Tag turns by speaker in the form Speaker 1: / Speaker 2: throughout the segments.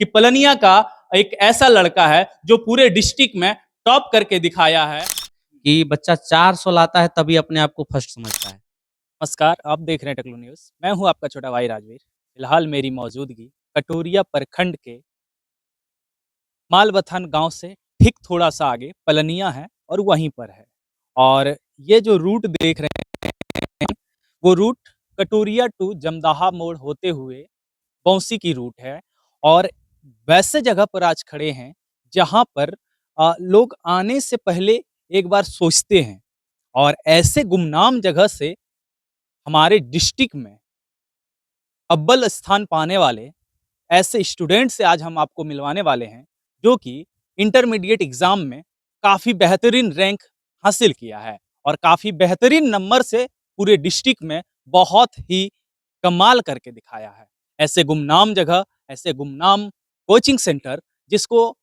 Speaker 1: कि पलनिया का एक ऐसा लड़का है जो पूरे डिस्ट्रिक्ट में टॉप करके दिखाया है
Speaker 2: कि बच्चा 400 लाता है तभी अपने आप को फर्स्ट समझता है।
Speaker 1: नमस्कार, आप देख रहे हैं टकलू न्यूज़। मैं हूं आपका छोटा भाई राजवीर। फिलहाल मेरी मौजूदगी कटोरिया प्रखंड के मालबथान गांव से ठीक थोड़ा सा आगे पलनिया है और वहीं पर है। और ये जो रूट देख रहे हैं वो रूट कटोरिया टू जमदाहा मोड़ होते हुए बौंसी की रूट है। और वैसे जगह पर आज खड़े हैं जहां पर लोग आने से पहले एक बार सोचते हैं। और ऐसे गुमनाम जगह से हमारे डिस्ट्रिक्ट में अव्वल स्थान पाने वाले ऐसे स्टूडेंट से आज हम आपको मिलवाने वाले हैं जो कि इंटरमीडिएट एग्जाम में काफ़ी बेहतरीन रैंक हासिल किया है और काफ़ी बेहतरीन नंबर से पूरे डिस्ट्रिक्ट में बहुत ही कमाल करके दिखाया है। ऐसे गुमनाम जगह, ऐसे गुमनाम कोचिंग सेंटर जिसको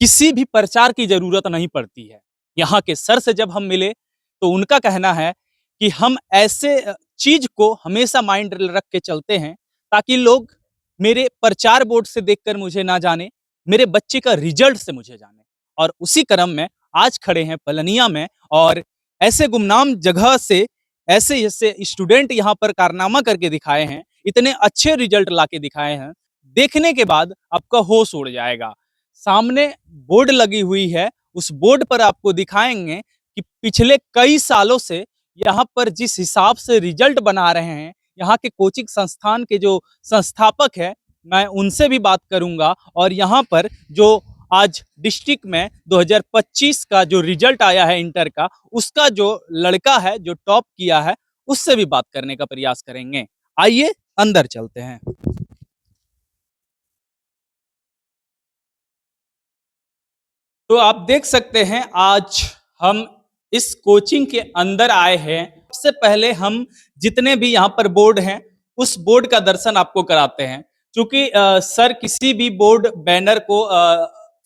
Speaker 1: किसी भी प्रचार की जरूरत नहीं पड़ती है। यहाँ के सर से जब हम मिले तो उनका कहना है कि हम ऐसे चीज को हमेशा माइंड रख के चलते हैं ताकि लोग मेरे प्रचार बोर्ड से देखकर मुझे ना जाने, मेरे बच्चे का रिजल्ट से मुझे जाने। और उसी क्रम में आज खड़े हैं पलनिया में और ऐसे गुमनाम जगह से ऐसे ऐसे स्टूडेंट यहाँ पर कारनामा करके दिखाए हैं, इतने अच्छे रिजल्ट ला के दिखाए हैं, देखने के बाद आपका होश उड़ जाएगा। सामने बोर्ड लगी हुई है, उस बोर्ड पर आपको दिखाएंगे कि पिछले कई सालों से यहाँ पर जिस हिसाब से रिजल्ट बना रहे हैं, यहाँ के कोचिंग संस्थान के जो संस्थापक है, मैं उनसे भी बात करूंगा। और यहाँ पर जो आज डिस्ट्रिक्ट में 2025 का जो रिजल्ट आया है इंटर का, उसका जो लड़का है जो टॉप किया है, उससे भी बात करने का प्रयास करेंगे। आइए अंदर चलते हैं। तो आप देख सकते हैं आज हम इस कोचिंग के अंदर आए हैं। सबसे पहले हम जितने भी यहाँ पर बोर्ड हैं उस बोर्ड का दर्शन आपको कराते हैं, क्योंकि सर किसी भी बोर्ड बैनर को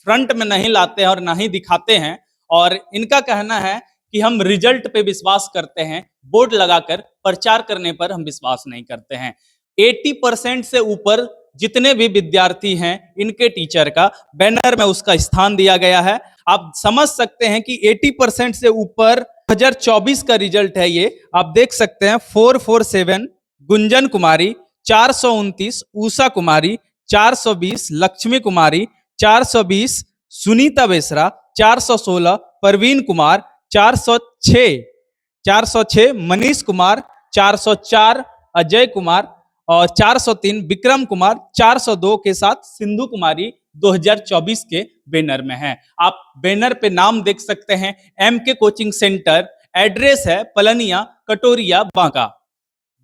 Speaker 1: फ्रंट में नहीं लाते हैं और ना ही दिखाते हैं। और इनका कहना है कि हम रिजल्ट पे विश्वास करते हैं, बोर्ड लगाकर प्रचार करने पर हम विश्वास नहीं करते हैं। 80% से ऊपर जितने भी विद्यार्थी हैं इनके टीचर का बैनर में उसका स्थान दिया गया है। आप समझ सकते हैं कि 80% से ऊपर 2024 का रिजल्ट है। ये आप देख सकते हैं 447 गुंजन कुमारी, 429 उषा कुमारी, 420 लक्ष्मी कुमारी, 420 सुनीता बेसरा, 416 परवीन कुमार, 406 मनीष कुमार, 404 अजय कुमार और 403 विक्रम कुमार, 402 के साथ सिंधु कुमारी 2024 के बैनर में है। आप बैनर पे नाम देख सकते हैं, एमके कोचिंग सेंटर, एड्रेस है पलनिया कटोरिया बांका।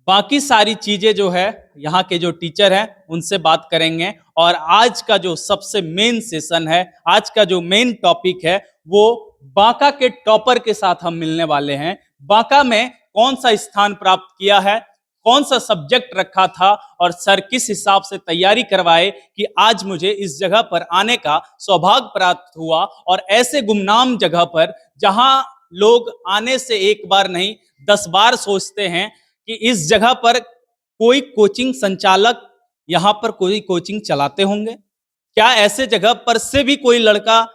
Speaker 1: बाकी सारी चीजें जो है यहाँ के जो टीचर हैं उनसे बात करेंगे। और आज का जो सबसे मेन सेशन है, आज का जो मेन टॉपिक है, वो बांका के टॉपर के साथ हम मिलने वाले हैं। बांका में कौन सा स्थान प्राप्त किया है, कौन सा सब्जेक्ट रखा था और सर किस हिसाब से तैयारी करवाए कि आज मुझे इस जगह पर आने का सौभाग्य प्राप्त हुआ। और ऐसे गुमनाम जगह पर जहां लोग आने से एक बार नहीं 10 बार सोचते हैं कि इस जगह पर कोई कोचिंग संचालक यहाँ पर कोई कोचिंग चलाते होंगे क्या, ऐसे जगह पर से भी कोई लड़का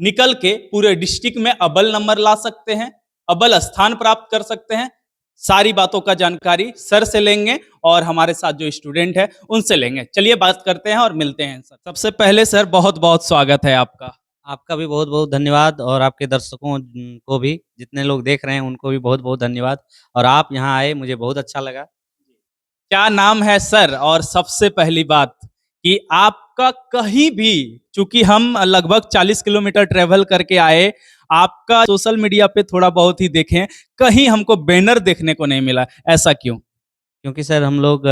Speaker 1: निकल के पूरे डिस्ट्रिक्ट में अव्वल नंबर ला सकते हैं, अव्वल स्थान प्राप्त कर सकते हैं। सारी बातों का जानकारी सर से लेंगे और हमारे साथ जो स्टूडेंट है उनसे लेंगे। चलिए बात करते हैं और मिलते हैं सर। सबसे पहले सर बहुत बहुत स्वागत है आपका।
Speaker 2: आपका भी बहुत बहुत धन्यवाद और आपके दर्शकों को भी, जितने लोग देख रहे हैं उनको भी बहुत बहुत धन्यवाद। और आप यहाँ आए, मुझे बहुत अच्छा लगा।
Speaker 1: क्या नाम है सर? और सबसे पहली बात कि आपका कहीं भी, चूंकि हम लगभग 40 किलोमीटर ट्रेवल करके आए, आपका सोशल मीडिया पे थोड़ा बहुत ही देखें, कहीं हमको बैनर देखने को नहीं मिला, ऐसा क्यों?
Speaker 2: क्योंकि सर हम लोग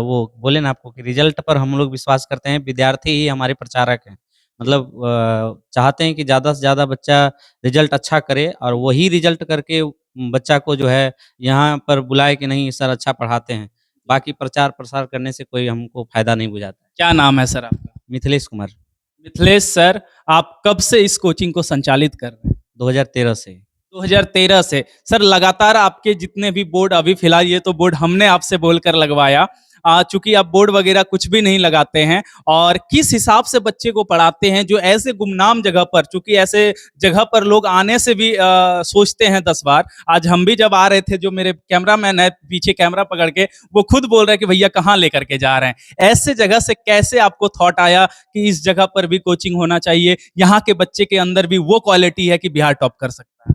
Speaker 2: वो बोले ना आपको कि रिजल्ट पर हम लोग विश्वास करते हैं। विद्यार्थी ही हमारे प्रचारक हैं। मतलब चाहते हैं कि ज़्यादा से ज़्यादा बच्चा रिजल्ट अच्छा करे और वही रिजल्ट करके बच्चा को जो है यहाँ पर बुलाए कि नहीं सर अच्छा पढ़ाते हैं। बाकी प्रचार प्रसार करने से कोई हमको फायदा नहीं बुझाता है।
Speaker 1: क्या नाम है सर आपका?
Speaker 2: मिथिलेश कुमार।
Speaker 1: मिथिलेश सर, आप कब से इस कोचिंग को संचालित कर रहे हैं?
Speaker 2: 2013 से।
Speaker 1: 2013 से। सर लगातार आपके जितने भी बोर्ड, अभी फिलहाल ये तो बोर्ड हमने आपसे बोलकर लगवाया, चूंकि आप बोर्ड वगैरह कुछ भी नहीं लगाते हैं, और किस हिसाब से बच्चे को पढ़ाते हैं जो ऐसे गुमनाम जगह पर, चूंकि ऐसे जगह पर लोग आने से भी सोचते हैं 10 बार। आज हम भी जब आ रहे थे, जो मेरे कैमरामैन है पीछे कैमरा पकड़ के, वो खुद बोल रहे हैं कि भैया कहाँ लेकर के जा रहे हैं। ऐसे जगह से कैसे आपको थॉट आया कि इस जगह पर भी कोचिंग होना चाहिए, यहाँ के बच्चे के अंदर भी वो क्वालिटी है कि बिहार टॉप कर सकता है?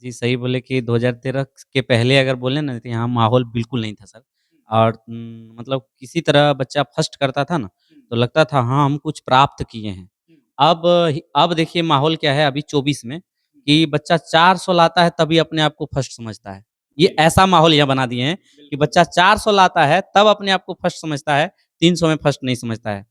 Speaker 2: जी, सही बोले कि 2013 के पहले अगर बोले ना, तो यहाँ माहौल बिल्कुल नहीं था सर। और मतलब किसी तरह बच्चा फर्स्ट करता था ना, तो लगता था हाँ, हम कुछ प्राप्त किए हैं। अब देखिए माहौल क्या है अभी 24 में, कि बच्चा 400 लाता है तभी अपने आप को फर्स्ट समझता है। ये ऐसा माहौल यहाँ बना दिए हैं कि बच्चा 400 लाता है तब अपने आप को फर्स्ट समझता है, 300 में फर्स्ट नहीं समझता है।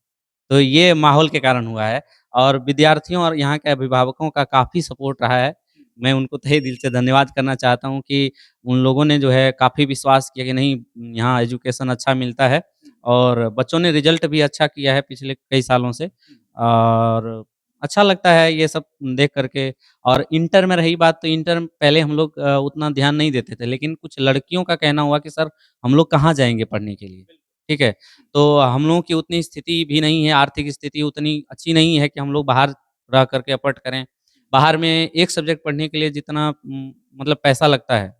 Speaker 2: तो ये माहौल के कारण हुआ है, और विद्यार्थियों और यहाँ के अभिभावकों का काफ़ी सपोर्ट रहा है। मैं उनको तहे दिल से धन्यवाद करना चाहता हूँ कि उन लोगों ने जो है काफ़ी विश्वास किया कि नहीं, यहाँ एजुकेशन अच्छा मिलता है, और बच्चों ने रिज़ल्ट भी अच्छा किया है पिछले कई सालों से, और अच्छा लगता है ये सब देख कर के। और इंटर में रही बात, तो इंटर में पहले हम लोग उतना ध्यान नहीं देते थे, लेकिन कुछ लड़कियों का कहना हुआ कि सर हम लोग कहाँ जाएँगे पढ़ने के लिए, ठीक है? तो हम लोगों की उतनी स्थिति भी नहीं है, आर्थिक स्थिति उतनी अच्छी नहीं है कि हम लोग बाहर रह कर के एफर्ट करें। बाहर में एक सब्जेक्ट पढ़ने के लिए जितना मतलब पैसा लगता है,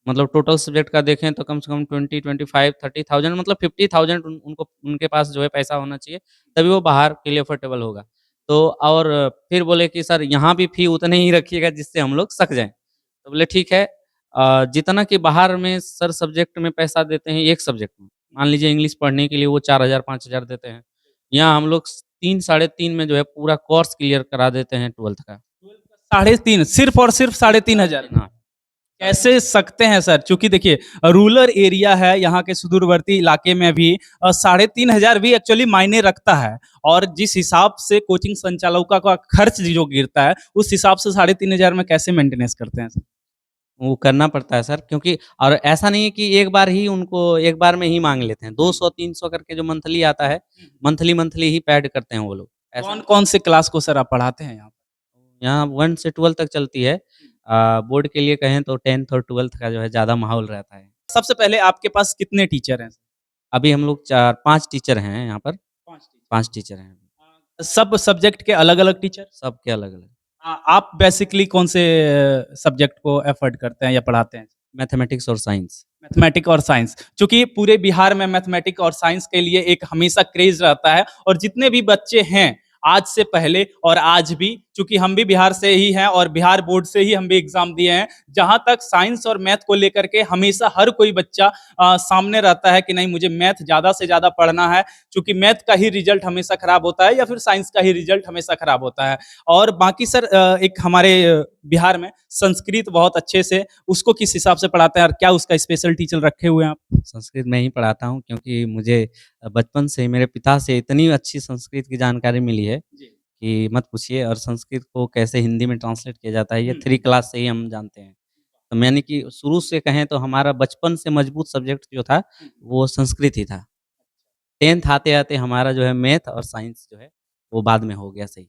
Speaker 2: मतलब टोटल सब्जेक्ट का देखें तो कम से कम 20, 25, 30,000, मतलब 50,000 उनको उनके पास जो है पैसा होना चाहिए, तभी वो बाहर के लिए अफोर्डेबल होगा। तो और फिर बोले कि सर यहाँ भी फ़ी उतने ही रखिएगा जिससे हम लोग सक जाएँ। तो बोले ठीक है, जितना कि बाहर में सर सब्जेक्ट में पैसा देते हैं एक सब्जेक्ट में, मान लीजिए इंग्लिश पढ़ने के लिए वो 4,000 5,000 देते हैं। यहाँ हम लोग 3 साढ़े 3 में जो है पूरा कोर्स क्लियर करा देते हैं 12th का।
Speaker 1: 3.5, सिर्फ और सिर्फ 3,500?
Speaker 2: हाँ।
Speaker 1: कैसे सकते हैं सर? चूँकि देखिए रूरल एरिया है, यहाँ के सुदूरवर्ती इलाके में भी 3,500 भी एक्चुअली मायने रखता है, और जिस हिसाब से कोचिंग संचालकों का खर्च जो गिरता है, उस हिसाब से 3,500 में कैसे मेंटेनेंस करते हैं सर?
Speaker 2: वो करना पड़ता है सर, क्योंकि और ऐसा नहीं है कि एक बार ही उनको एक बार में ही माँग लेते हैं। 200-300 करके जो मंथली आता है, मंथली ही पेड करते हैं वो लोग। ऐसा
Speaker 1: कौन-कौन से क्लास को सर आप पढ़ाते हैं यहाँ?
Speaker 2: यहाँ 1 से 12 तक चलती है। बोर्ड के लिए कहें तो 10th और 12th का जो है ज़्यादा माहौल रहता है।
Speaker 1: सबसे पहले आपके पास कितने टीचर हैं?
Speaker 2: अभी हम लोग 4-5 टीचर हैं यहाँ पर,
Speaker 1: 5 टीचर।
Speaker 2: 5 टीचर हैं।
Speaker 1: सब सब्जेक्ट के अलग-अलग टीचर?
Speaker 2: सबके अलग-अलग।
Speaker 1: आप बेसिकली कौन से सब्जेक्ट को एफर्ट करते हैं या पढ़ाते हैं?
Speaker 2: मैथमेटिक्स और साइंस।
Speaker 1: मैथमेटिक और साइंस, चूँकि पूरे बिहार में मैथमेटिक और साइंस के लिए एक हमेशा क्रेज़ रहता है, और जितने भी बच्चे हैं, आज से पहले और आज भी, चूँकि हम भी बिहार से ही हैं और बिहार बोर्ड से ही हम भी एग्ज़ाम दिए हैं, जहाँ तक साइंस और मैथ को लेकर के हमेशा हर कोई बच्चा सामने रहता है कि नहीं, मुझे मैथ ज़्यादा से ज़्यादा पढ़ना है, चूँकि मैथ का ही रिज़ल्ट हमेशा खराब होता है या फिर साइंस का ही रिज़ल्ट हमेशा खराब होता है। और बाकी सर एक हमारे बिहार में संस्कृत बहुत अच्छे से, उसको किस हिसाब से पढ़ाते हैं और क्या उसका स्पेशल टीचर रखे हुए हैं आप?
Speaker 2: संस्कृत मैं ही पढ़ाता हूँ, क्योंकि मुझे बचपन से ही मेरे पिता से इतनी अच्छी संस्कृत की जानकारी मिली है
Speaker 1: जी।
Speaker 2: कि मत पूछिए। और संस्कृत को कैसे हिंदी में ट्रांसलेट किया जाता है, ये
Speaker 1: हुँ।
Speaker 2: 3 क्लास से ही हम जानते हैं। तो यानी कि शुरू से कहें तो हमारा बचपन से मजबूत सब्जेक्ट जो था, वो संस्कृत ही था। 10th आते-आते हमारा जो है मैथ और साइंस जो है, वो बाद में हो गया सही।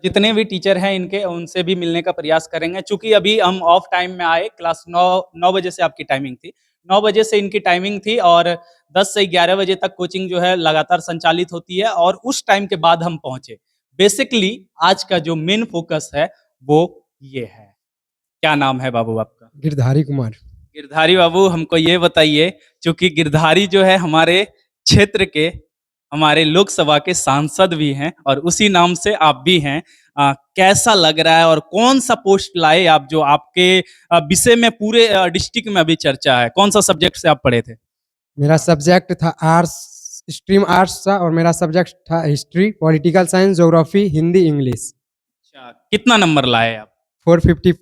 Speaker 1: जितने भी टीचर हैं इनके, उनसे भी मिलने का प्रयास करेंगे। चूँकि अभी हम ऑफ टाइम में आए, क्लास 9 बजे से आपकी टाइमिंग थी। 9 बजे से इनकी टाइमिंग थी, और 10 से 11 बजे तक कोचिंग जो है लगातार संचालित होती है, और उस टाइम के बाद हम पहुँचे। बेसिकली आज का जो मेन फ़ोकस है, वो ये है। क्या नाम है बाबू आपका?
Speaker 3: गिरधारी कुमार।
Speaker 1: गिरधारी बाबू, हमको ये बताइए, चूँकि गिरधारी जो है हमारे क्षेत्र के, हमारे लोकसभा के सांसद भी हैं और उसी नाम से आप भी हैं। कैसा लग रहा है और कौन-सा पोस्ट लाए आप, जो आपके विषय में पूरे डिस्ट्रिक्ट में अभी चर्चा है? कौन-सा सब्जेक्ट से आप पढ़े थे?
Speaker 3: मेरा सब्जेक्ट था आर्ट्स, स्ट्रीम आर्ट्स था, और मेरा सब्जेक्ट था history, political science, geography, Hindi, English.
Speaker 1: अच्छा, कितना नंबर लाए आप?
Speaker 3: 450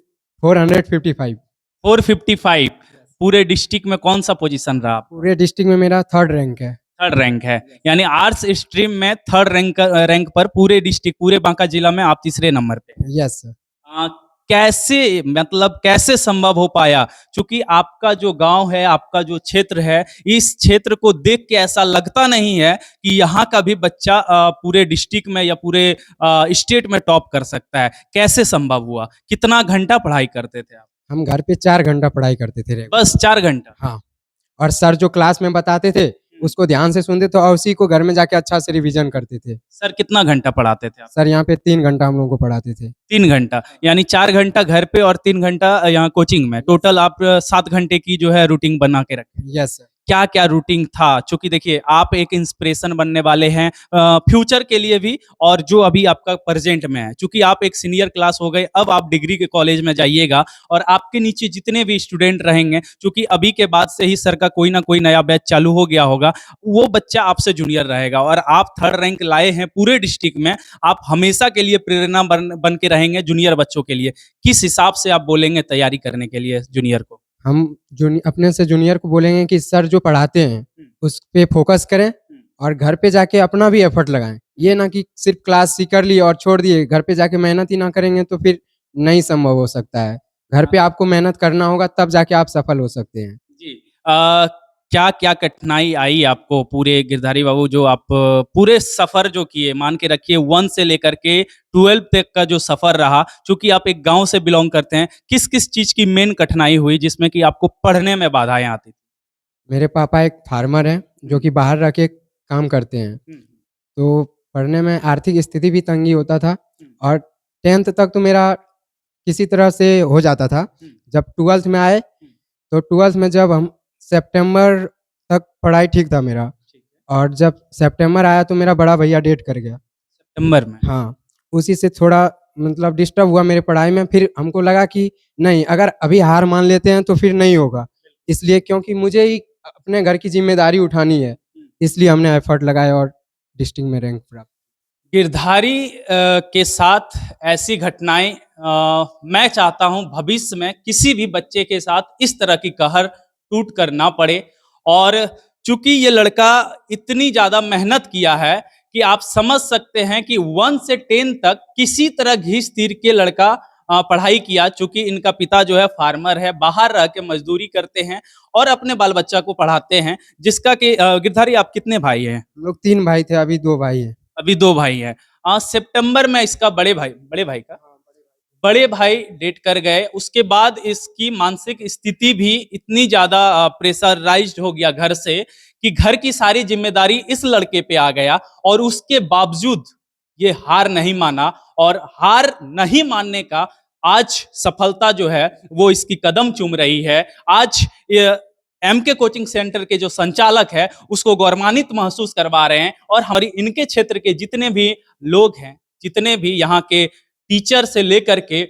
Speaker 3: 455।
Speaker 1: 455। पूरे डिस्ट्रिक्ट में कौन-सा पोज़ीशन रहा आपका?
Speaker 3: पूरे डिस्ट्रिक्ट में मेरा 3rd रैंक है।
Speaker 1: 3rd रैंक है। यानी आर्ट्स स्ट्रीम में 3rd रैंक पर पूरे डिस्ट्रिक्ट, पूरे बांका जिला में आप तीसरे नंबर पे हैं।
Speaker 3: Yes sir.
Speaker 1: कैसे, मतलब कैसे संभव हो पाया? चूँकि आपका जो गाँव है, आपका जो क्षेत्र है, इस क्षेत्र को देख के ऐसा लगता नहीं है कि यहाँ का भी बच्चा पूरे डिस्ट्रिक्ट में या पूरे स्टेट में टॉप कर सकता है। कैसे संभव हुआ? कितना घंटा पढ़ाई करते थे आप?
Speaker 3: हम घर पे 4 घंटा पढ़ाई करते थे रेगुलर।
Speaker 1: बस 4 घंटा?
Speaker 3: हाँ, और सर जो क्लास में बताते थे उसको ध्यान से सुनते थे और उसी को घर में जाके अच्छा से रिवीजन करते थे।
Speaker 1: सर कितना घंटा पढ़ाते थे आप?
Speaker 3: सर यहाँ पे 3 घंटा हम लोगों को पढ़ाते थे।
Speaker 1: 3 घंटा, यानी 4 घंटा घर पे और 3 घंटा यहाँ कोचिंग में। टोटल आप 7 घंटे की जो है रूटीन बना के रखे।
Speaker 3: Yes sir.
Speaker 1: क्या-क्या रूटीन था? चूँकि देखिए आप एक इंस्पिरेशन बनने वाले हैं फ्यूचर के लिए भी और जो अभी आपका प्रेज़ेंट में है। चूँकि आप एक सीनियर क्लास हो गए, अब आप डिग्री के कॉलेज में जाइएगा और आपके नीचे जितने भी स्टूडेंट रहेंगे, चूँकि अभी के बाद से ही सर का कोई ना कोई नया बैच चालू हो गया होगा, वो बच्चा आपसे जूनियर रहेगा और आप 3rd रैंक लाए हैं पूरे डिस्ट्रिक्ट में, आप हमेशा के लिए प्रेरणा बन के रहेंगे जूनियर बच्चों के लिए। किस हिसाब से आप बोलेंगे तैयारी करने के लिए जूनियर को?
Speaker 3: हम अपने से जूनियर को बोलेंगे कि सर जो पढ़ाते हैं उस पे फोकस करें और घर पे जाके अपना भी एफर्ट लगाएं। ये ना कि सिर्फ क्लास ही कर ली और छोड़ दिए, घर पे जाके मेहनत ही ना करेंगे तो फिर नहीं संभव हो सकता है। घर पे आपको मेहनत करना होगा तब जाके आप सफल हो सकते हैं।
Speaker 1: जी। क्या-क्या कठिनाई आई आपको पूरे गिरधारी बाबू जो आप पूरे सफ़र जो किए, मान के रखिए 1 से लेकर के 12 तक का जो सफ़र रहा, चूँकि आप एक गाँव से बिलॉन्ग करते हैं, किस-किस चीज़ की मेन कठिनाई हुई जिसमें कि आपको पढ़ने में बाधाएँ आती थी?
Speaker 3: मेरे पापा एक फार्मर हैं जो कि बाहर रह के काम करते हैं। तो पढ़ने में आर्थिक स्थिति भी तंगी होता था और 10th तक तो मेरा किसी तरह से हो जाता था। जब 12th में आए तो 12th में जब हम सितंबर तक पढ़ाई ठीक था मेरा और जब सितंबर आया तो मेरा बड़ा भैया डेथ कर गया।
Speaker 1: सितंबर में?
Speaker 3: हाँ, उसी से थोड़ा मतलब डिस्टर्ब हुआ मेरे पढ़ाई में। फिर हमको लगा कि नहीं, अगर अभी हार मान लेते हैं तो फिर नहीं होगा। इसलिए क्योंकि मुझे ही अपने घर की ज़िम्मेदारी उठानी है, इसलिए हमने एफर्ट लगाए और डिस्ट्रिक्ट में रैंक प्राप्त।
Speaker 1: गिरधारी के साथ ऐसी घटनाएँ मैं चाहता हूँ भविष्य में किसी भी बच्चे के साथ इस तरह की कहर टूट कर ना पड़े और चूँकि ये लड़का इतनी ज़्यादा मेहनत किया है कि आप समझ सकते हैं कि 1 से 10 तक किसी तरह घिस-तीर के लड़का पढ़ाई किया। चूँकि इनका पिता जो है फार्मर है, बाहर रह के मज़दूरी करते हैं और अपने बाल-बच्चा को पढ़ाते हैं, जिसका कि गिरधारी आप कितने भाई हैं?
Speaker 3: हम लोग 3 भाई थे, अभी 2 भाई हैं।
Speaker 1: अभी 2 भाई हैं। सितंबर में इसका बड़े भाई डेथ कर गए, उसके बाद इसकी मानसिक स्थिति भी इतनी ज़्यादा प्रेशराइज़्ड हो गया घर से कि घर की सारी ज़िम्मेदारी इस लड़के पे आ गया और उसके बावजूद ये हार नहीं माना और हार नहीं मानने का आज सफलता जो है वो इसकी कदम चूम रही है। आज ये एमके कोचिंग सेंटर के जो संचालक है उसको गौरवान्वित महसूस करवा रहे हैं और हमारी इनके क्षेत्र के जितने भी लोग हैं, जितने भी यहाँ के टीचर से लेकर के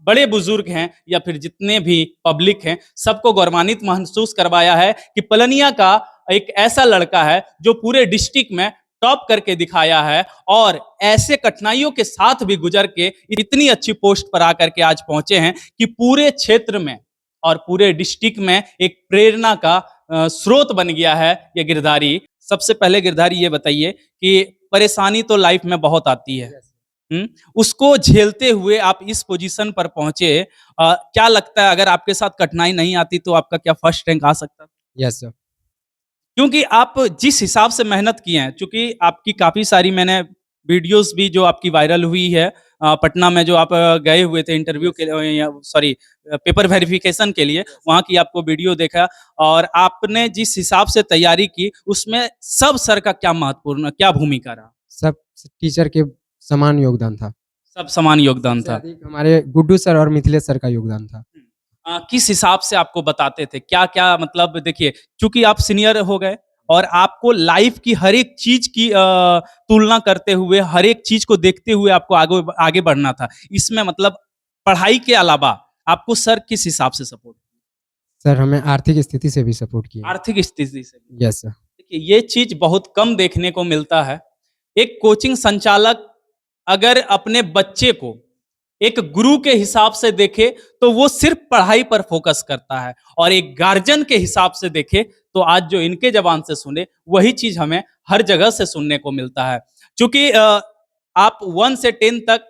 Speaker 1: बड़े बुजुर्ग हैं या फिर जितने भी पब्लिक हैं, सबको गौरवान्वित महसूस करवाया है कि पलनिया का एक ऐसा लड़का है जो पूरे डिस्ट्रिक्ट में टॉप करके दिखाया है और ऐसे कठिनाइयों के साथ भी गुजर के इतनी अच्छी पोस्ट पर आकर के आज पहुंचे हैं कि पूरे क्षेत्र में और पूरे डिस्ट्रिक्ट में एक प्रेरणा का स्रोत बन गया है ये गिरधारी। सबसे पहले गिरधारी ये बताइए कि परेशानी तो लाइफ में बहुत आती है, उसको झेलते हुए आप इस पोजीशन पर पहुंचे, क्या लगता है अगर आपके साथ कठिनाई नहीं आती तो आपका क्या फर्स्ट रैंक आ सकता?
Speaker 3: Yes sir.
Speaker 1: क्योंकि आप जिस हिसाब से मेहनत किए हैं, चूंकि आपकी काफी सारी मैंने वीडियोस भी जो आपकी वायरल हुई है, पटना में जो आप गए हुए थे इंटरव्यू के लिए, सॉरी पेपर वेरिफिकेशन के लिए, वहाँ की आपको वीडियो देखा और आपने जिस हिसाब से तैयारी की उसमें सब सर का क्या भूमिका रहा?
Speaker 3: सब टीचर के समान योगदान था।
Speaker 1: सब समान योगदान था।
Speaker 3: हमारे गुड्डू सर और मिथिलेश सर का योगदान था।
Speaker 1: किस हिसाब से आपको बताते थे? क्या-क्या मतलब देखिए, चूँकि आप सीनियर हो गए और आपको लाइफ की हर एक चीज़ की तुलना करते हुए, हर एक चीज़ को देखते हुए आपको आगे बढ़ना था। इसमें मतलब पढ़ाई के अलावा आपको सर किस हिसाब से सपोर्ट?
Speaker 3: सर हमें आर्थिक स्थिति से भी सपोर्ट किया।
Speaker 1: आर्थिक स्थिति से?
Speaker 3: Yes sir.
Speaker 1: देखिए, ये चीज़ बहुत कम देखने को मिलता है। एक कोचिंग संचालक अगर अपने बच्चे को एक गुरु के हिसाब से देखे तो वो सिर्फ पढ़ाई पर फोकस करता है और एक गार्जियन के हिसाब से देखे तो आज जो इनके जबान से सुने वही चीज हमें हर जगह से सुनने को मिलता है। क्योंकि आप 1 से 10 तक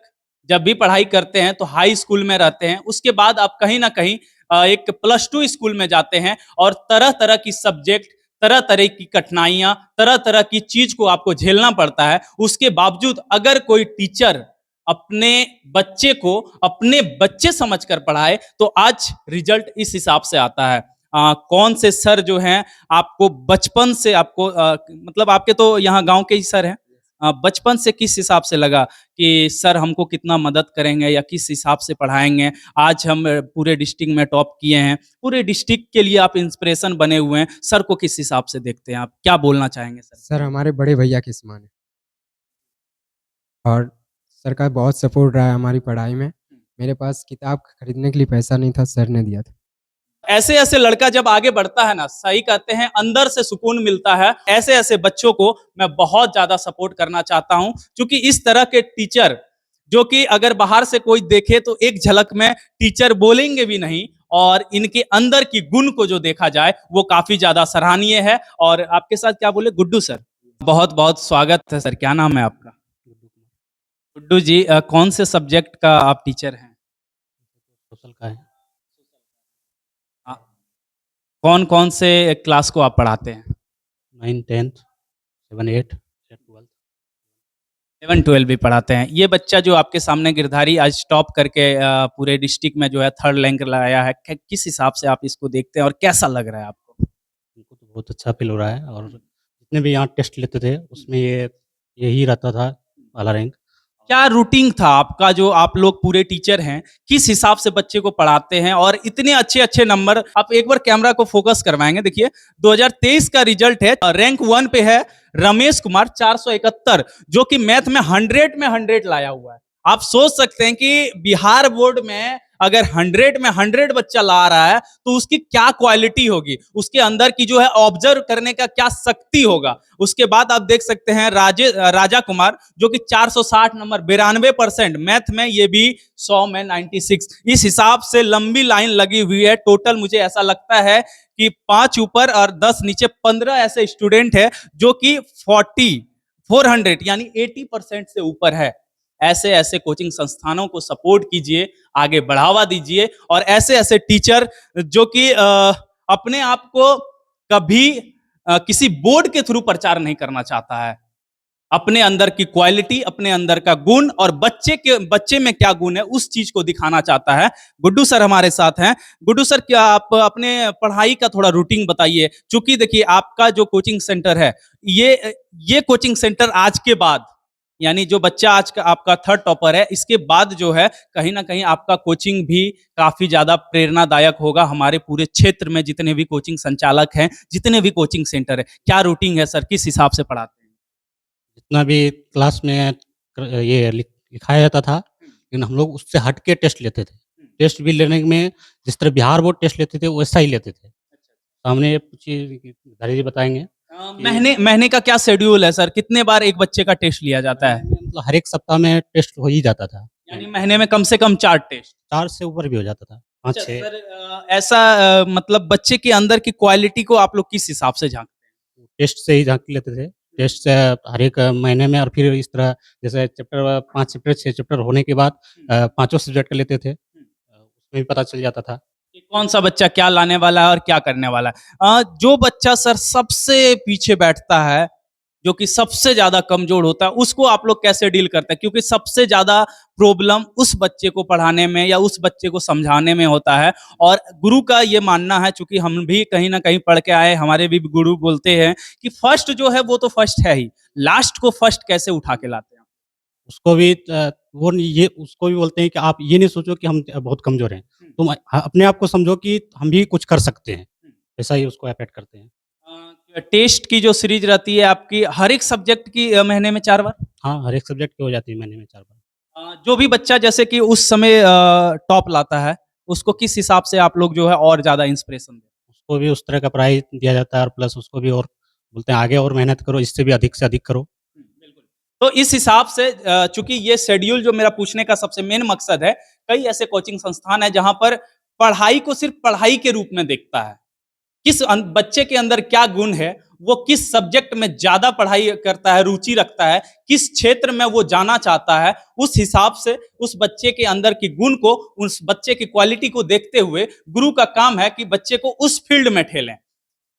Speaker 1: जब भी पढ़ाई करते हैं तो हाई स्कूल में रहते हैं, उसके बाद आप कहीं ना कहीं एक +2 स्कूल में जाते हैं और तरह तरह की सब्जेक्ट, तरह तरह की कठिनाइयां, तरह तरह की चीज को आपको झेलना पड़ता है। उसके बावजूद अगर कोई टीचर अपने बच्चे को अपने बच्चे समझकर पढ़ाए तो आज रिजल्ट इस हिसाब से आता है। कौन से सर जो हैं आपको बचपन से आपको मतलब आपके तो यहाँ गांव के ही सर हैं, बचपन से किस हिसाब से लगा कि सर हमको कितना मदद करेंगे या किस हिसाब से पढ़ाएंगे? आज हम पूरे डिस्ट्रिक्ट में टॉप किए हैं, पूरे डिस्ट्रिक्ट के लिए आप इंस्पिरेशन बने हुए हैं, सर को किस हिसाब से देखते हैं आप? क्या बोलना चाहेंगे सर?
Speaker 3: सर हमारे बड़े भैया के समान है और सर का बहुत सपोर्ट रहा है हमारी पढ़ाई में। मेरे पास किताब खरीदने के लिए पैसा नहीं था, सर ने दिया था।
Speaker 1: ऐसे ऐसे लड़का जब आगे बढ़ता है ना, सही कहते हैं अंदर से सुकून मिलता है। ऐसे ऐसे बच्चों को मैं बहुत ज्यादा सपोर्ट करना चाहता हूं, क्योंकि इस तरह के टीचर जो कि अगर बाहर से कोई देखे तो एक झलक में टीचर बोलेंगे भी नहीं, और इनके अंदर की गुण को जो देखा जाए वो काफी ज्यादा सराहनीय है। और आपके साथ क्या बोले, गुड्डू सर, बहुत बहुत स्वागत है सर। क्या नाम है आपका? गुड्डू जी, कौन से सब्जेक्ट का आप टीचर हैं?
Speaker 4: सोशल का है।
Speaker 1: कौन कौन से क्लास को आप पढ़ाते हैं?
Speaker 4: 9, 10, 7, 8, 12।
Speaker 1: 11, 12 भी पढ़ाते हैं। ये बच्चा जो आपके सामने गिरधारी आज टॉप करके पूरे डिस्ट्रिक्ट में जो है 3rd रैंक लाया है, किस हिसाब से आप इसको देखते हैं और कैसा लग रहा है आपको?
Speaker 4: उनको तो बहुत अच्छा फील हो रहा है, और जितने भी यहाँ टेस्ट लेते थे उसमें यही रहता था पहला रैंक।
Speaker 1: क्या रूटीन था आपका, जो आप लोग पूरे टीचर हैं, किस हिसाब से बच्चे को पढ़ाते हैं और इतने अच्छे अच्छे नंबर? आप एक बार कैमरा को फोकस करवाएंगे, देखिए 2023 का रिजल्ट है, रैंक 1 पे है रमेश कुमार 471, जो कि मैथ में 100 में 100 लाया हुआ है। आप सोच सकते हैं कि बिहार बोर्ड में अगर 100 में 100 बच्चा ला रहा है तो उसकी क्या क्वालिटी होगी, उसके अंदर की जो है ऑब्जर्व करने का क्या शक्ति होगा। उसके बाद आप देख सकते हैं राजा कुमार, जो कि 460 नंबर, 92% मैथ में, ये भी 100 में 96। इस हिसाब से लंबी लाइन लगी हुई है। टोटल मुझे ऐसा लगता है कि 5 ऊपर और 10 नीचे, 15 ऐसे स्टूडेंट है जो कि 400 यानी 80% से ऊपर है। ऐसे ऐसे कोचिंग संस्थानों को सपोर्ट कीजिए, आगे बढ़ावा दीजिए, और ऐसे ऐसे टीचर जो कि अपने आप को कभी किसी बोर्ड के थ्रू प्रचार नहीं करना चाहता है, अपने अंदर की क्वालिटी, अपने अंदर का गुण और बच्चे में क्या गुण है उस चीज को दिखाना चाहता है। गुड्डू सर हमारे साथ हैं। गुड्डू सर, क्या आप अपने पढ़ाई का थोड़ा रूटीन बताइए, क्योंकि देखिए आपका जो कोचिंग सेंटर है, ये कोचिंग सेंटर आज के बाद, यानी जो बच्चा आज का आपका 3rd टॉपर है, इसके बाद जो है कहीं ना कहीं आपका कोचिंग भी काफी ज्यादा प्रेरणादायक होगा हमारे पूरे क्षेत्र में। जितने भी कोचिंग संचालक हैं, जितने भी कोचिंग सेंटर है, क्या रूटीन है सर, किस हिसाब से पढ़ाते हैं?
Speaker 4: जितना भी क्लास में ये लिखाया जाता था, लेकिन हम लोग उससे हट के टेस्ट लेते थे। टेस्ट भी लेने में जिस तरह बिहार बोर्ड टेस्ट लेते थे वैसा ही लेते थे। सामने पूछिए, गिरधारी जी बताएंगे।
Speaker 1: महीने का क्या शेड्यूल है सर, कितने बार एक बच्चे का टेस्ट लिया जाता है?
Speaker 4: मतलब हर एक सप्ताह में टेस्ट हो ही जाता था,
Speaker 1: यानी महीने में कम से कम 4 टेस्ट?
Speaker 4: 4 से ऊपर भी हो जाता था, 5, 6।
Speaker 1: सर, ऐसा मतलब बच्चे के अंदर की क्वालिटी को आप लोग किस हिसाब से झांकते हैं?
Speaker 4: टेस्ट से ही झांक लेते थे। टेस्ट से हर एक महीने में, और फिर इस तरह जैसे चैप्टर 5 चैप्टर 6 चैप्टर होने के बाद पाँचों सब्जेक्ट का लेते थे। उसमें भी पता चल जाता था
Speaker 1: कि कौन सा बच्चा क्या लाने वाला है और क्या करने वाला है। जो बच्चा सर सबसे पीछे बैठता है, जो कि सबसे ज्यादा कमजोर होता है, उसको आप लोग कैसे डील करते हैं? क्योंकि सबसे ज्यादा प्रॉब्लम उस बच्चे को पढ़ाने में या उस बच्चे को समझाने में होता है। और गुरु का ये मानना है, चूंकि हम भी कहीं ना कहीं पढ़ के आए, हमारे भी गुरु बोलते हैं कि फर्स्ट जो है वो तो फर्स्ट है ही, लास्ट को फर्स्ट कैसे उठा के लाते हैं?
Speaker 4: उसको भी ये उसको भी बोलते हैं कि आप ये नहीं सोचो कि हम बहुत कमज़ोर हैं। तुम अपने आप को समझो कि हम भी कुछ कर सकते हैं। ऐसा ही उसको अफेक्ट करते हैं।
Speaker 1: टेस्ट की जो सीरीज रहती है आपकी, हर एक सब्जेक्ट की महीने में 4 बार?
Speaker 4: हाँ, हर एक सब्जेक्ट की हो जाती है महीने में 4 बार।
Speaker 1: जो भी बच्चा जैसे कि उस समय टॉप लाता है, उसको किस हिसाब से आप लोग जो है और ज्यादा इंस्पिरेशन दें?
Speaker 4: उसको भी उस तरह का प्राइज़ दिया जाता है, और प्लस उसको भी और बोलते हैं आगे और मेहनत करो, इससे भी अधिक से अधिक करो।
Speaker 1: बिल्कुल। तो इस हिसाब से चूंकि ये शेड्यूल जो मेरा पूछने का सबसे मेन मकसद है, कई ऐसे कोचिंग संस्थान है जहां पर पढ़ाई को सिर्फ पढ़ाई के रूप में देखता है। किस बच्चे के अंदर क्या गुण है, वो किस सब्जेक्ट में ज्यादा पढ़ाई करता है, रुचि रखता है, किस क्षेत्र में वो जाना चाहता है, उस हिसाब से उस बच्चे के अंदर की गुण को, उस बच्चे की क्वालिटी को देखते हुए गुरु का काम है कि बच्चे को उस फील्ड में ठेलें।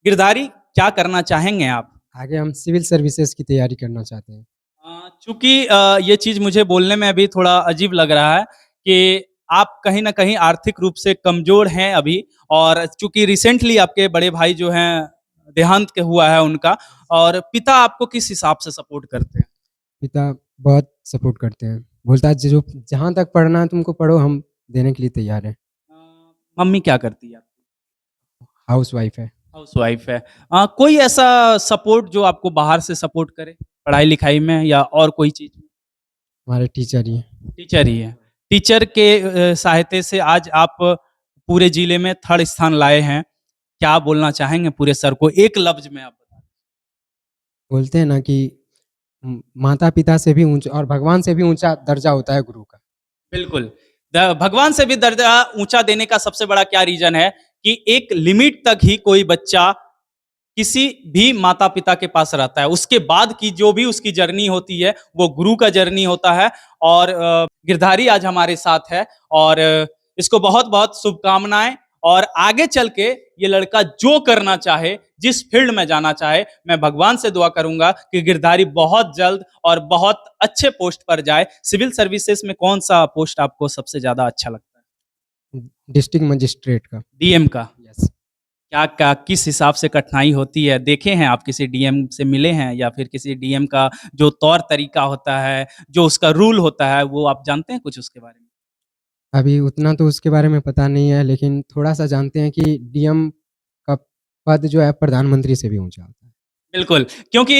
Speaker 1: गिरधारी, क्या करना चाहेंगे आप?
Speaker 3: आगे हम सिविल सर्विसेज की तैयारी करना चाहते हैं।
Speaker 1: चूंकि ये चीज मुझे बोलने में अभी थोड़ा अजीब लग रहा है कि आप कहीं न कहीं आर्थिक रूप से कमज़ोर हैं अभी, और चूँकि रिसेंटली आपके बड़े भाई जो हैं देहांत के हुआ है उनका, और पिता आपको किस हिसाब से सपोर्ट करते हैं?
Speaker 3: पिता बहुत सपोर्ट करते हैं, बोलता है जो जहाँ तक पढ़ना है तुमको पढ़ो, हम देने के लिए तैयार हैं।
Speaker 1: मम्मी क्या करती है आपकी?
Speaker 3: हाउसवाइफ है।
Speaker 1: हाउसवाइफ है। कोई ऐसा सपोर्ट जो आपको बाहर से सपोर्ट करे, पढ़ाई-लिखाई में या और कोई चीज़ में?
Speaker 3: हमारे टीचर ही हैं।
Speaker 1: टीचर ही है। टीचर के सहायता से आज आप पूरे जिले में 3rd स्थान लाए हैं। क्या बोलना चाहेंगे पूरे सर को? एक लफ्ज़ में आप बता दें।
Speaker 3: बोलते हैं ना कि माता-पिता से भी ऊँचा और भगवान से भी ऊँचा दर्जा होता है गुरु का।
Speaker 1: बिल्कुल। भगवान से भी दर्जा ऊँचा देने का सबसे बड़ा क्या रीज़न है कि एक लिमिट तक ही कोई बच्चा किसी भी माता-पिता के पास रहता है। उसके बाद की जो भी उसकी जर्नी होती है, वो गुरु का जर्नी होता है। और गिरधारी आज हमारे साथ है, और इसको बहुत-बहुत शुभकामनाएँ, और आगे चल के ये लड़का जो करना चाहे, जिस फ़ील्ड में जाना चाहे, मैं भगवान से दुआ करूँगा कि गिरधारी बहुत जल्द और बहुत अच्छे पोस्ट पर जाए। सिविल सर्विसेज़ में कौन-सा पोस्ट आपको सबसे ज़्यादा अच्छा लगता है?
Speaker 3: डिस्ट्रिक्ट मजिस्ट्रेट का।
Speaker 1: डीएम का?
Speaker 3: यस।
Speaker 1: क्या किस हिसाब से कठिनाई होती है? देखे हैं आप, किसी डीएम से मिले हैं, या फिर किसी डीएम का जो तौर-तरीका होता है, जो उसका रूल होता है, वो आप जानते हैं कुछ उसके बारे में?
Speaker 3: अभी उतना तो उसके बारे में पता नहीं है, लेकिन थोड़ा-सा जानते हैं कि डीएम का पद जो है प्रधानमंत्री से भी ऊँचा होता है।
Speaker 1: बिल्कुल, क्योंकि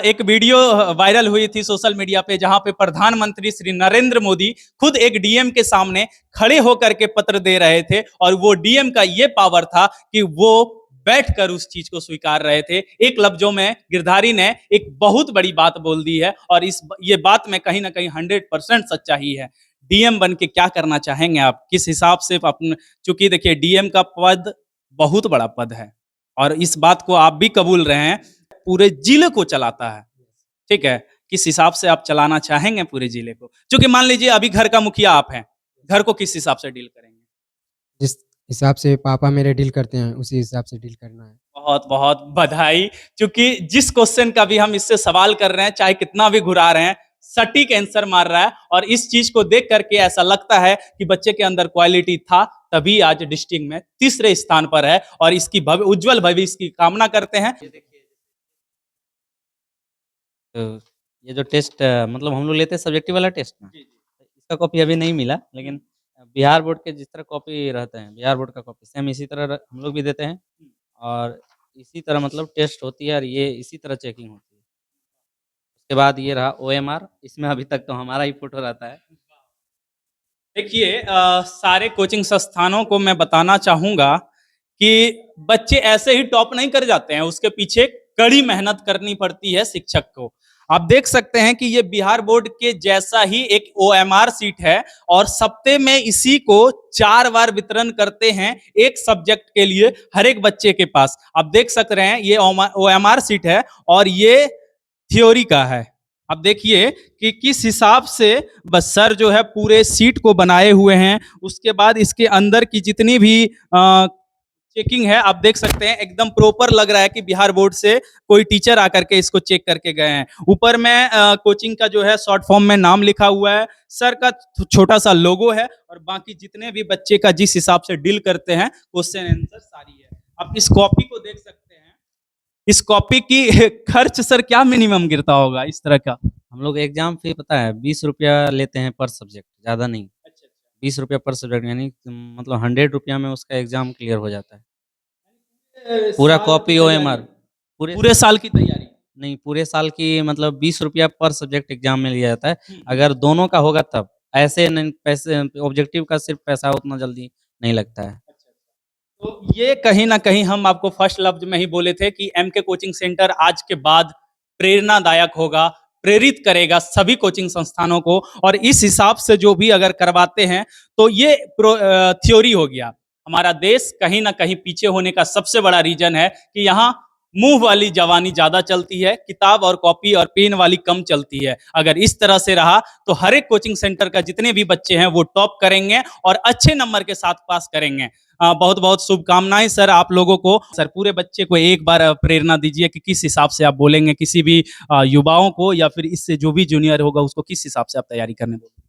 Speaker 1: एक वीडियो वायरल हुई थी सोशल मीडिया पे, जहाँ पे प्रधानमंत्री श्री नरेंद्र मोदी खुद एक डीएम के सामने खड़े होकर के पत्र दे रहे थे, और वो डीएम का ये पावर था कि वो बैठकर उस चीज़ को स्वीकार रहे थे। एक लफ्ज़ों में गिरधारी ने एक बहुत बड़ी बात बोल दी है, और ये बात में कहीं न कहीं 100% सच्चाई है। डीएम बन के क्या करना चाहेंगे आप? किस हिसाब से अपन, चूँकि देखिए डीएम का पद बहुत बड़ा पद है, और इस बात को आप भी कबूल रहे हैं, पूरे जिले को चलाता है, ठीक है? किस हिसाब से आप चलाना चाहेंगे पूरे जिले को? क्योंकि मान लीजिए अभी घर का मुखिया आप हैं, घर को किस हिसाब से डील करेंगे?
Speaker 3: जिस हिसाब से पापा मेरे डील करते हैं, उसी हिसाब से डील करना है।
Speaker 1: बहुत-बहुत बधाई, क्योंकि जिस क्वेश्चन का भी हम इससे सवाल कर रहे हैं, चाहे कितना भी घुरा रहे हैं, सटीक आंसर मार रहा है, और इस चीज़ को देख कर के ऐसा लगता है कि बच्चे के अंदर क्वालिटी था, तभी आज डिस्ट्रिक्ट में 3रे स्थान पर है, और इसकी उज्ज्वल भविष्य की कामना करते हैं।
Speaker 2: तो ये जो टेस्ट मतलब हम लोग लेते हैं सब्जेक्टिव वाला टेस्ट ना, इसका कॉपी अभी नहीं मिला, लेकिन बिहार बोर्ड के जिस तरह कॉपी रहते हैं, बिहार बोर्ड का कॉपी सेम इसी तरह हम लोग भी देते हैं, और इसी तरह मतलब टेस्ट होती है, और ये इसी तरह चेकिंग होती है। उसके बाद ये रहा ओएमआर, इसमें अभी तक तो हमारा ही फोटो रहता है।
Speaker 1: देखिए सारे कोचिंग संस्थानों को मैं बताना चाहूँगा कि बच्चे ऐसे ही टॉप नहीं कर जाते हैं, उसके पीछे कड़ी मेहनत करनी पड़ती है शिक्षक को। आप देख सकते हैं कि ये बिहार बोर्ड के जैसा ही एक ओएमआर सीट है, और सप्ते में इसी को 4 बार वितरण करते हैं एक सब्जेक्ट के लिए हर एक बच्चे के पास। आप देख सक रहे हैं ये ओएमआर सीट है, और ये थ्योरी का है। अब देखिए कि किस हिसाब से बस सर जो है पूरे सीट को बनाए हुए हैं। उसके बाद इसके अंदर की जितनी भी चेकिंग है, आप देख सकते हैं एकदम प्रॉपर लग रहा है कि बिहार बोर्ड से कोई टीचर आकर के इसको चेक करके गए हैं। ऊपर में कोचिंग का जो है शॉर्ट फॉर्म में नाम लिखा हुआ है, सर का छोटा सा लोगो है, और बाकी जितने भी बच्चे का जिस हिसाब से डील करते हैं क्वेश्चन आंसर सारी है। आप इस कॉपी को देख सकते हैं, इस कॉपी की खर्च सर क्या मिनिमम गिरता होगा इस तरह का?
Speaker 2: हम लोग एग्जाम फी पता है 20 रुपया लेते हैं पर सब्जेक्ट, ज़्यादा नहीं। 20 रुपया पर सब्जेक्ट, यानी मतलब 100 रुपया में उसका एग्जाम क्लियर हो जाता है। पूरा कॉपी ओएमआर,
Speaker 1: पूरे साल की तैयारी?
Speaker 2: नहीं, पूरे साल की मतलब 20 रुपया पर सब्जेक्ट एग्जाम में लिया जाता है। अगर दोनों का होगा तब, ऐसे नहीं, पैसे ऑब्जेक्टिव का सिर्फ पैसा उतना जल्दी नहीं लगता है।
Speaker 1: तो ये कहीं ना कहीं हम आपको फर्स्ट लफ्ज में ही बोले थे कि एमके कोचिंग सेंटर आज के बाद प्रेरणादायक होगा, प्रेरित करेगा सभी कोचिंग संस्थानों को, और इस हिसाब से जो भी अगर करवाते हैं तो ये थ्योरी हो गया। हमारा देश कहीं ना कहीं पीछे होने का सबसे बड़ा रीजन है कि यहाँ मुंह वाली जवानी ज्यादा चलती है, किताब और कॉपी और पेन वाली कम चलती है। अगर इस तरह से रहा तो हर एक कोचिंग सेंटर का जितने भी बच्चे हैं वो टॉप करेंगे और अच्छे नंबर के साथ पास करेंगे। बहुत बहुत शुभकामनाएं सर आप लोगों को। सर पूरे बच्चे को एक बार प्रेरणा दीजिए कि किस हिसाब से आप बोलेंगे किसी भी युवाओं को, या फिर इससे जो भी जूनियर होगा उसको किस हिसाब से आप तैयारी करने बोलेंगे।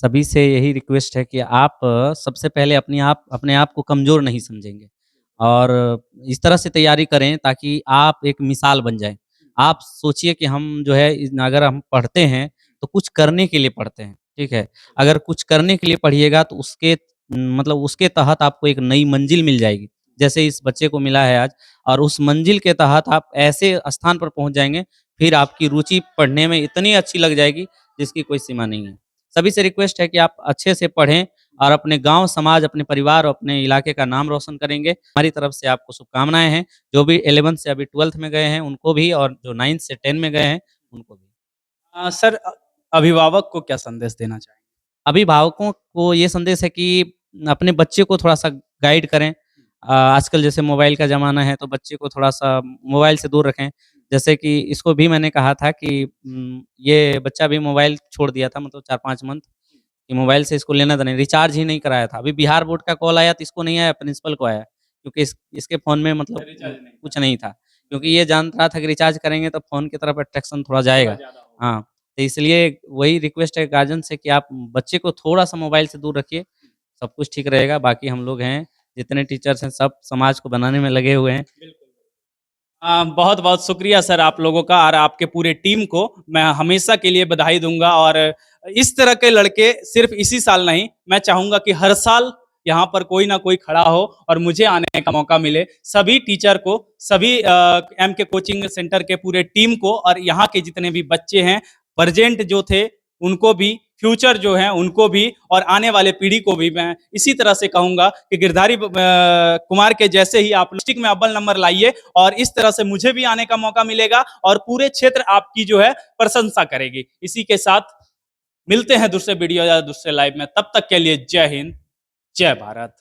Speaker 2: सभी से यही रिक्वेस्ट है कि आप सबसे पहले अपने आप को कमज़ोर नहीं समझेंगे और इस तरह से तैयारी करें ताकि आप एक मिसाल बन जाएँ। आप सोचिए कि हम जो है अगर हम पढ़ते हैं, तो कुछ करने के लिए पढ़ते हैं, ठीक है? अगर कुछ करने के लिए पढ़िएगा तो मतलब उसके तहत आपको एक नई मंजिल मिल जाएगी। जैसे इस बच्चे को मिला है आज और उस मंजिल के तहत आप ऐसे स्थान पर पहुँच जाएँगे, फिर आपकी रुचि पढ़ने में इतनी अच्छी लग जाएगी, जिसकी कोई सीमा नहीं है। सभी से रिक्वेस्ट है कि आप अच्छे से पढ़ें और अपने गाँव, समाज, अपने परिवार और अपने इलाके का नाम रोशन करेंगे। हमारी तरफ से आपको शुभकामनाएँ हैं। जो भी 11th से अभी 12th में गए हैं, उनको भी और जो 9th से 10 में गए हैं, उनको भी।
Speaker 1: सर अभिभावक को क्या संदेश देना चाहेंगे?
Speaker 2: अभिभावकों को ये संदेश है कि अपने बच्चे को थोड़ा-सा गाइड करें। आजकल जैसे मोबाइल का ज़माना है, तो बच्चे को थोड़ा-सा मोबाइल से दूर रखें। जैसे कि इसको भी मैंने कहा था कि ये बच्चा भी मोबाइल छोड़ दिया था मतलब 4-5 मंथ कि मोबाइल से इसको लेना-देना नहीं, रिचार्ज ही नहीं कराया था। अभी बिहार बोर्ड का कॉल आया तो इसको नहीं आया, प्रिंसिपल को आया, क्योंकि इसके फ़ोन में मतलब कुछ नहीं था। क्योंकि ये जान रहा था कि रिचार्ज करेंगे तो फ़ोन की तरफ अट्रैक्शन थोड़ा जाएगा। हाँ, तो इसलिए वही रिक्वेस्ट है गार्जियन से कि आप बच्चे को थोड़ा-सा मोबाइल से दूर रखिए, सब कुछ ठीक रहेगा। बाकी हम लोग हैं, जितने टीचर्स हैं सब समाज को बनाने में लगे हुए हैं।
Speaker 1: बहुत-बहुत शुक्रिया सर आप लोगों का और आपके पूरे टीम को मैं हमेशा के लिए बधाई दूँगा और इस तरह के लड़के सिर्फ़ इसी साल नहीं, मैं चाहूँगा कि हर साल यहाँ पर कोई ना कोई खड़ा हो और मुझे आने का मौका मिले। सभी टीचर को, सभी एमके कोचिंग सेंटर के पूरे टीम को और यहाँ के जितने भी बच्चे हैं, प्रेज़ेंट जो थे उनको भी, फ्यूचर जो हैं उनको भी और आने वाले पीढ़ी को भी मैं इसी तरह से कहूँगा कि गिरधारी कुमार के जैसे ही आप डिस्ट्रिक्ट में अव्वल नंबर लाइए और इस तरह से मुझे भी आने का मौका मिलेगा और पूरे क्षेत्र आपकी जो है प्रशंसा करेगी। इसी के साथ मिलते हैं दूसरे वीडियो या दूसरे लाइव में, तब तक के लिए जय हिंद, जय भारत।